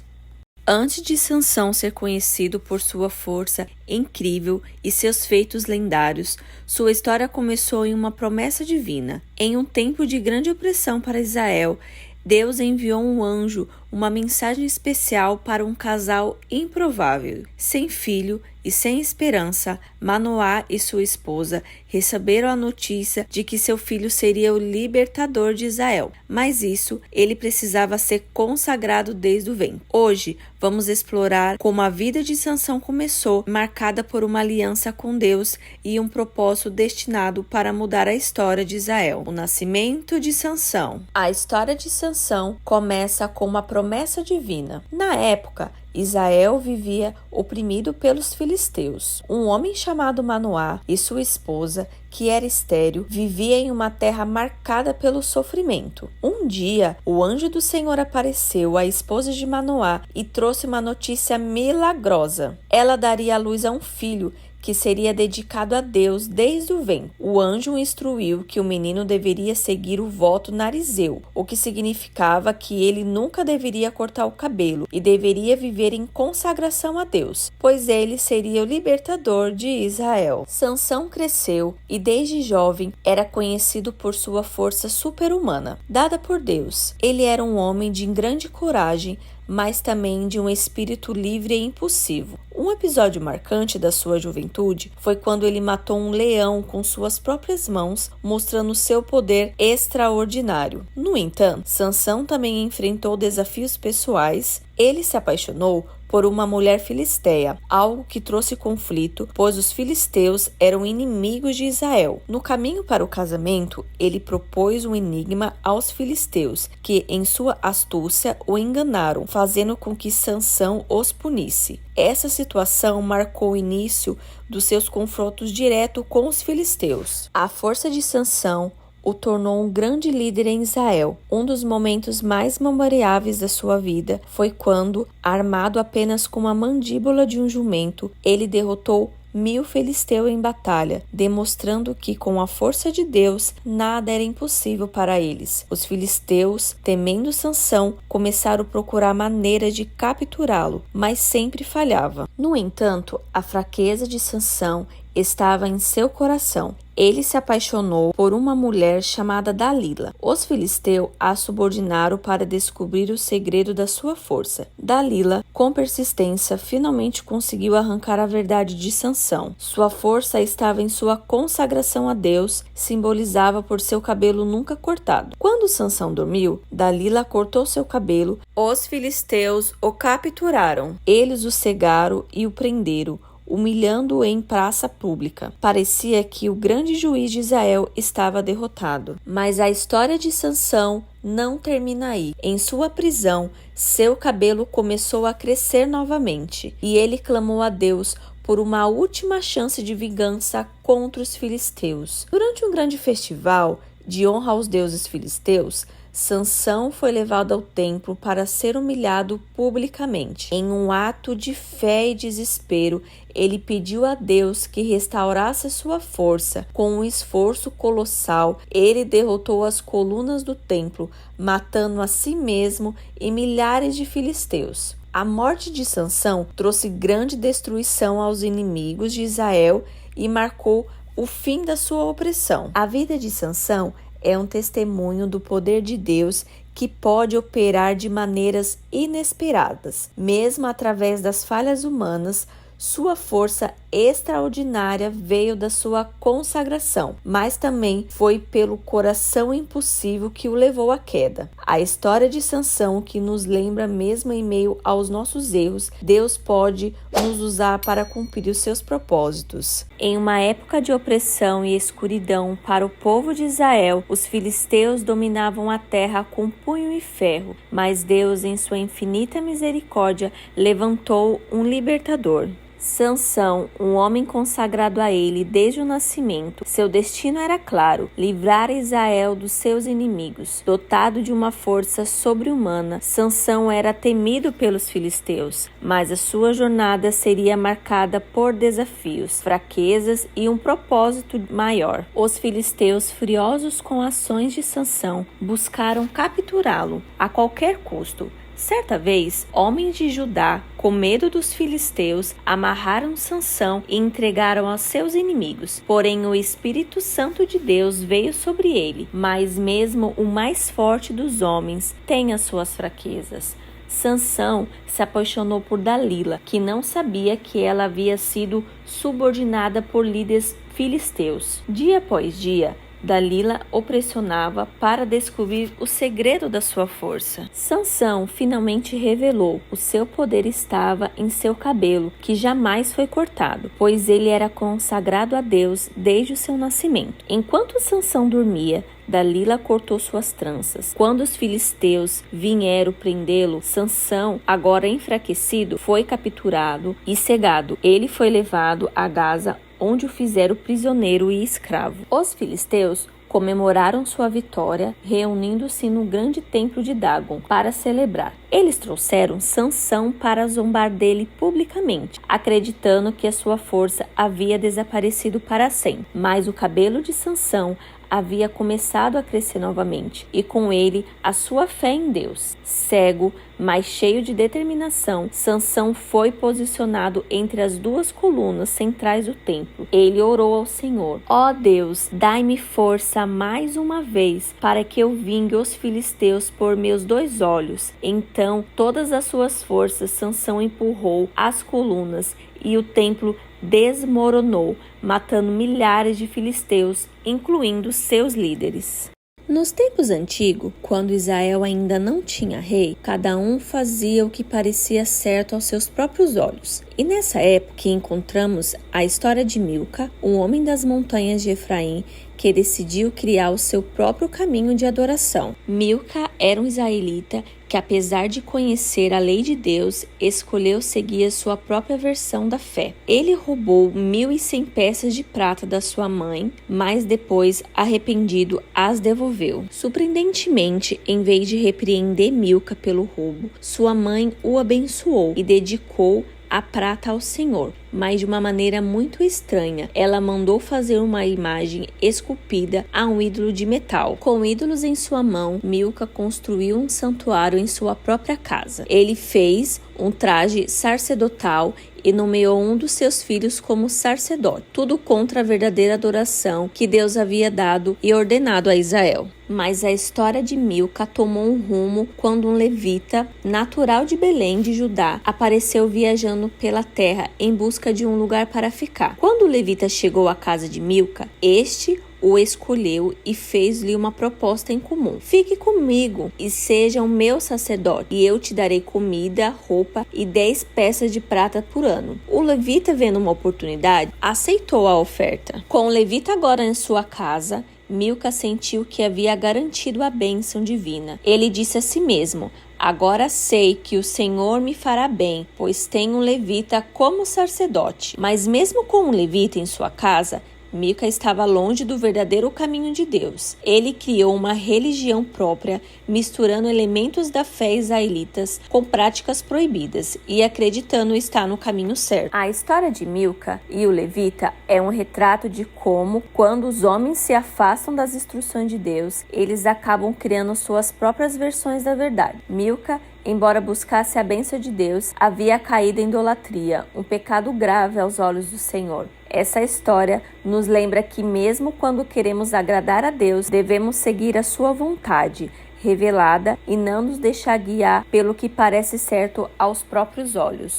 Antes de Sansão ser conhecido por sua força incrível e seus feitos lendários, sua história começou em uma promessa divina. Em um tempo de grande opressão para Israel, Deus enviou um anjo, uma mensagem especial para um casal improvável, sem filho e sem esperança, Manoá e sua esposa receberam a notícia de que seu filho seria o libertador de Israel, mas isso ele precisava ser consagrado desde o ventre. Hoje, vamos explorar como a vida de Sansão começou, marcada por uma aliança com Deus e um propósito destinado para mudar a história de Israel. O nascimento de Sansão. A história de Sansão começa com uma promessa divina. Na época, Israel vivia oprimido pelos filisteus. Um homem chamado Manoá e sua esposa, que era estéril, vivia em uma terra marcada pelo sofrimento. Um dia, o anjo do Senhor apareceu à esposa de Manoá e trouxe uma notícia milagrosa. Ela daria à luz a um filho que seria dedicado a Deus desde o ventre. O anjo instruiu que o menino deveria seguir o voto narizeu, o que significava que ele nunca deveria cortar o cabelo e deveria viver em consagração a Deus, pois ele seria o libertador de Israel. Sansão cresceu e desde jovem era conhecido por sua força super-humana, dada por Deus. Ele era um homem de grande coragem, mas também de um espírito livre e impulsivo. Um episódio marcante da sua juventude foi quando ele matou um leão com suas próprias mãos, mostrando seu poder extraordinário. No entanto, Sansão também enfrentou desafios pessoais. Ele se apaixonou por uma mulher filisteia, algo que trouxe conflito, pois os filisteus eram inimigos de Israel. No caminho para o casamento, ele propôs um enigma aos filisteus, que em sua astúcia o enganaram, fazendo com que Sansão os punisse. Essa situação marcou o início dos seus confrontos diretos com os filisteus. A força de Sansão o tornou um grande líder em Israel. Um dos momentos mais memoráveis da sua vida foi quando, armado apenas com a mandíbula de um jumento, ele derrotou 1000 filisteus em batalha, demonstrando que com a força de Deus nada era impossível para eles. Os filisteus, temendo Sansão, começaram a procurar maneiras de capturá-lo, mas sempre falhava. No entanto, a fraqueza de Sansão estava em seu coração. Ele se apaixonou por uma mulher chamada Dalila. Os filisteus a subordinaram para descobrir o segredo da sua força. Dalila, com persistência, finalmente conseguiu arrancar a verdade de Sansão. Sua força estava em sua consagração a Deus, simbolizava por seu cabelo nunca cortado. Quando Sansão dormiu, Dalila cortou seu cabelo. Os filisteus o capturaram. Eles o cegaram e o prenderam, humilhando-o em praça pública. Parecia que o grande juiz de Israel estava derrotado. Mas a história de Sansão não termina aí. Em sua prisão, seu cabelo começou a crescer novamente, e ele clamou a Deus por uma última chance de vingança contra os filisteus. Durante um grande festival de honra aos deuses filisteus, Sansão foi levado ao templo para ser humilhado publicamente. Em um ato de fé e desespero, ele pediu a Deus que restaurasse sua força. Com um esforço colossal, ele derrotou as colunas do templo, matando a si mesmo e milhares de filisteus. A morte de Sansão trouxe grande destruição aos inimigos de Israel e marcou o fim da sua opressão. A vida de Sansão é um testemunho do poder de Deus que pode operar de maneiras inesperadas. Mesmo através das falhas humanas, sua força extraordinária veio da sua consagração, mas também foi pelo coração impulsivo que o levou à queda. A história de Sansão que nos lembra, mesmo em meio aos nossos erros, Deus pode nos usar para cumprir os seus propósitos. Em uma época de opressão e escuridão para o povo de Israel, os filisteus dominavam a terra com punho e ferro, mas Deus, em sua infinita misericórdia, levantou um libertador. Sansão, um homem consagrado a ele desde o nascimento. Seu destino era claro: livrar Israel dos seus inimigos. Dotado de uma força sobre-humana, Sansão era temido pelos filisteus, mas a sua jornada seria marcada por desafios, fraquezas e um propósito maior. Os filisteus, furiosos com ações de Sansão, buscaram capturá-lo a qualquer custo. Certa vez, homens de Judá, com medo dos filisteus, amarraram Sansão e entregaram aos seus inimigos. Porém, o Espírito Santo de Deus veio sobre ele. Mas mesmo o mais forte dos homens tem as suas fraquezas. Sansão se apaixonou por Dalila, que não sabia que ela havia sido subordinada por líderes filisteus. Dia após dia, Dalila o pressionava para descobrir o segredo da sua força. Sansão finalmente revelou: o seu poder estava em seu cabelo, que jamais foi cortado, pois ele era consagrado a Deus desde o seu nascimento. Enquanto Sansão dormia, Dalila cortou suas tranças. Quando os filisteus vieram prendê-lo, Sansão, agora enfraquecido, foi capturado e cegado. Ele foi levado a Gaza, onde o fizeram prisioneiro e escravo. Os filisteus comemoraram sua vitória, reunindo-se no grande templo de Dagon para celebrar. Eles trouxeram Sansão para zombar dele publicamente, acreditando que a sua força havia desaparecido para sempre. Mas o cabelo de Sansão havia começado a crescer novamente, e com ele a sua fé em Deus. Cego, mas cheio de determinação, Sansão foi posicionado entre as duas colunas centrais do templo. Ele orou ao Senhor: ó Deus, dai-me força mais uma vez, para que eu vingue os filisteus por meus 2 olhos. Então, todas as suas forças, Sansão empurrou as colunas, e o templo desmoronou, matando milhares de filisteus, incluindo seus líderes. Nos tempos antigos, quando Israel ainda não tinha rei, cada um fazia o que parecia certo aos seus próprios olhos. E nessa época encontramos a história de Milca, um homem das montanhas de Efraim, que decidiu criar o seu próprio caminho de adoração. Milca era um israelita que, apesar de conhecer a lei de Deus, escolheu seguir a sua própria versão da fé. Ele roubou 1.100 peças de prata da sua mãe, mas depois, arrependido, as devolveu. Surpreendentemente, em vez de repreender Milca pelo roubo, sua mãe o abençoou e dedicou a prata ao Senhor, mas de uma maneira muito estranha. Ela mandou fazer uma imagem esculpida a um ídolo de metal. Com ídolos em sua mão, Milca construiu um santuário em sua própria casa. Ele fez um traje sacerdotal e nomeou um dos seus filhos como sacerdote, tudo contra a verdadeira adoração que Deus havia dado e ordenado a Israel. Mas a história de Milca tomou um rumo quando um levita, natural de Belém de Judá, apareceu viajando pela terra em busca de um lugar para ficar. Quando o levita chegou à casa de Milca, este o escolheu e fez-lhe uma proposta em comum: fique comigo e seja o meu sacerdote, e eu te darei comida, roupa e 10 peças de prata por ano. O levita, vendo uma oportunidade, aceitou a oferta. Com o levita agora em sua casa, Milca sentiu que havia garantido a bênção divina. Ele disse a si mesmo: agora sei que o Senhor me fará bem, pois tenho um levita como sacerdote. Mas mesmo com um levita em sua casa, Milca estava longe do verdadeiro caminho de Deus. Ele criou uma religião própria, misturando elementos da fé israelitas com práticas proibidas e acreditando estar no caminho certo. A história de Milca e o levita é um retrato de como, quando os homens se afastam das instruções de Deus, eles acabam criando suas próprias versões da verdade. Milca, embora buscasse a bênção de Deus, havia caído em idolatria, um pecado grave aos olhos do Senhor. Essa história nos lembra que mesmo quando queremos agradar a Deus, devemos seguir a sua vontade revelada e não nos deixar guiar pelo que parece certo aos próprios olhos.